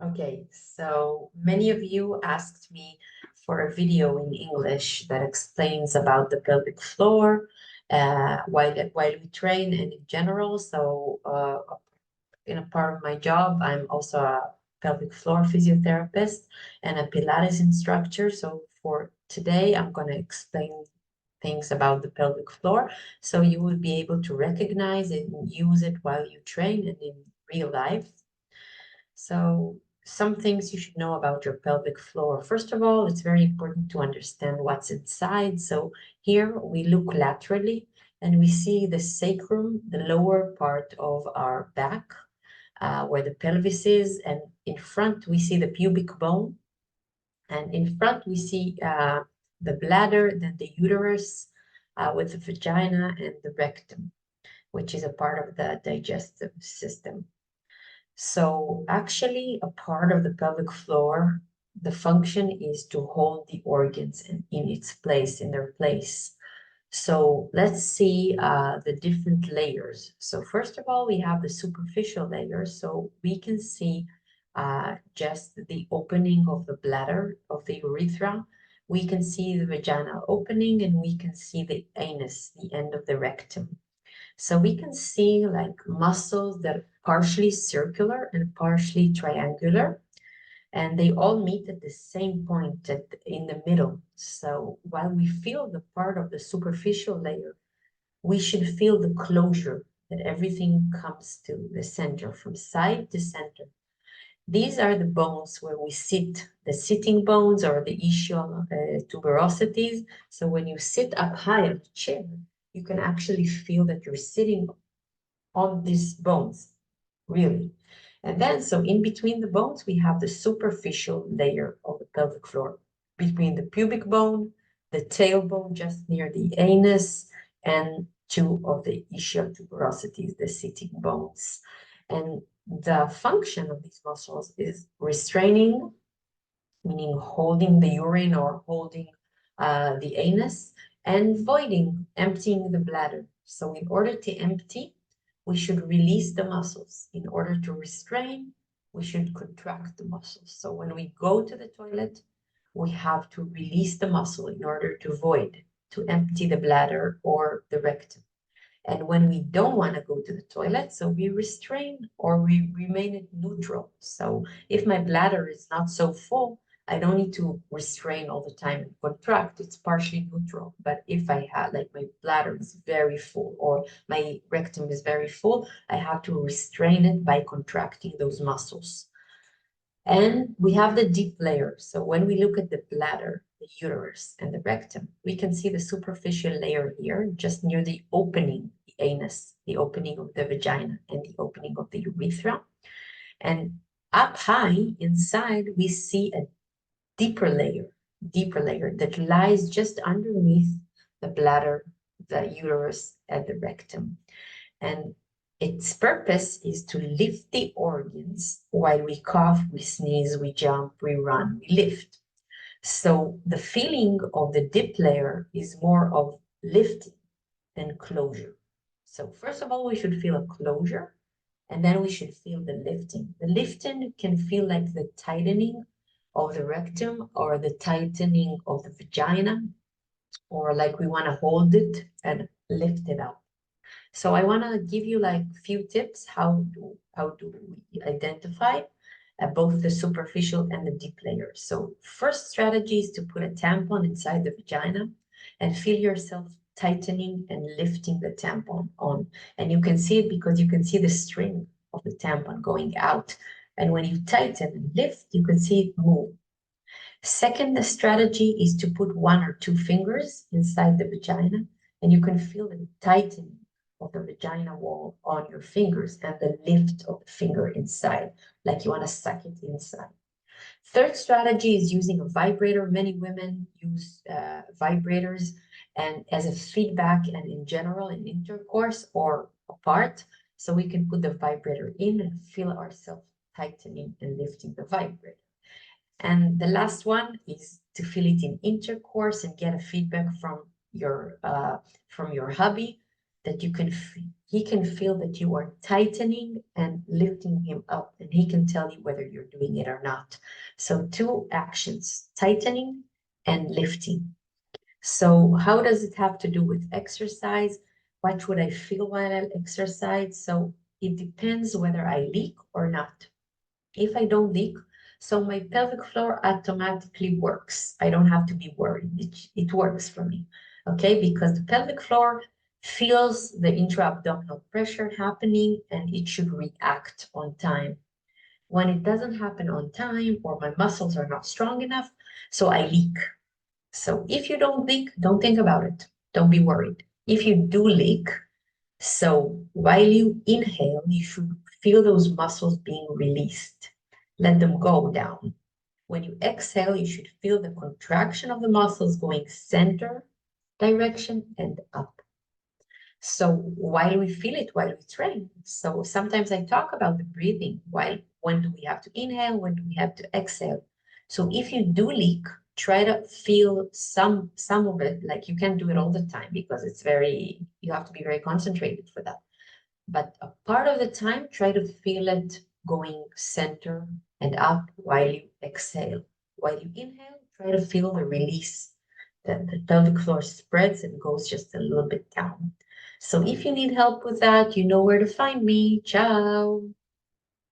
Okay, so many of you asked me for a video in English that explains about the pelvic floor while we train and in general. So in a part of my job, I'm also a pelvic floor physiotherapist and a Pilates instructor. So for today, I'm going to explain things about the pelvic floor so you will be able to recognize it and use it while you train and in real life. So, some things you should know about your pelvic floor. First of all, it's very important to understand what's inside. So, here we look laterally and we see the sacrum, the lower part of our back, where the pelvis is, and in front we see the pubic bone, and in front we see the bladder, then the uterus with the vagina and the rectum, which is a part of the digestive system. So actually, a part of the pelvic floor, the function is to hold the organs in its place, in their place. So let's see the different layers. So first of all, we have the superficial layer. So we can see just the opening of the bladder, of the urethra. We can see the vaginal opening, and we can see the anus, the end of the rectum. So we can see like muscles that are partially circular and partially triangular, and they all meet at the same point in the middle. So while we feel the part of the superficial layer, we should feel the closure, that everything comes to the center, from side to center. These are the bones where we sit, the sitting bones or the ischial tuberosities. So when you sit up high on the chair, you can actually feel that you're sitting on these bones, really. And then, so in between the bones, we have the superficial layer of the pelvic floor, between the pubic bone, the tailbone just near the anus, and two of the ischial tuberosities, the sitting bones. And the function of these muscles is restraining, meaning holding the urine or holding the anus, and voiding, emptying the bladder. So in order to empty, we should release the muscles. In order to restrain, we should contract the muscles. So when we go to the toilet, we have to release the muscle in order to void, to empty the bladder or the rectum. And when we don't want to go to the toilet, so we restrain or we remain at neutral. So if my bladder is not so full, I don't need to restrain all the time and contract. It's partially neutral. But if I have, like, my bladder is very full or my rectum is very full, I have to restrain it by contracting those muscles. And we have the deep layer. So when we look at the bladder, the uterus, and the rectum, we can see the superficial layer here, just near the opening, the anus, the opening of the vagina, and the opening of the urethra. And up high inside, we see a deeper layer that lies just underneath the bladder, the uterus, and the rectum. And its purpose is to lift the organs while we cough, we sneeze, we jump, we run, we lift. So the feeling of the dip layer is more of lifting than closure. So first of all, we should feel a closure, and then we should feel the lifting. The lifting can feel like the tightening of the rectum or the tightening of the vagina, or like we want to hold it and lift it up. So I want to give you like a few tips how do we identify both the superficial and the deep layers. So first strategy is to put a tampon inside the vagina and feel yourself tightening and lifting the tampon on. And you can see it because you can see the string of the tampon going out. And when you tighten and lift, you can see it move. Second, the strategy is to put one or two fingers inside the vagina, and you can feel the tightening of the vagina wall on your fingers and the lift of the finger inside, like you want to suck it inside. Third strategy is using a vibrator. Many women use vibrators and as a feedback and in general in intercourse or apart. So we can put the vibrator in and feel ourselves tightening and lifting the vibrator. And the last one is to feel it in intercourse and get a feedback from your hubby that he can feel that you are tightening and lifting him up and and he can tell you whether you're doing it or not. So two actions, tightening and lifting. So how does it have to do with exercise? What would I feel while I exercise? So it depends whether I leak or not. If I don't leak, so my pelvic floor automatically works. I don't have to be worried. It works for me, okay? Because the pelvic floor feels the intra-abdominal pressure happening and it should react on time. When it doesn't happen on time or my muscles are not strong enough, so I leak. So if you don't leak, don't think about it. Don't be worried. If you do leak, so while you inhale, you should feel those muscles being released. Let them go down. When you exhale, you should feel the contraction of the muscles going center direction and up. So while we feel it, while we train, so sometimes I talk about the breathing, when do we have to inhale, when do we have to exhale. So if you do leak, try to feel some of it. Like you can't do it all the time because you have to be very concentrated for that. But a part of the time, try to feel it going center and up while you exhale. While you inhale, try to feel the release. The pelvic floor spreads and goes just a little bit down. So if you need help with that, you know where to find me. Ciao.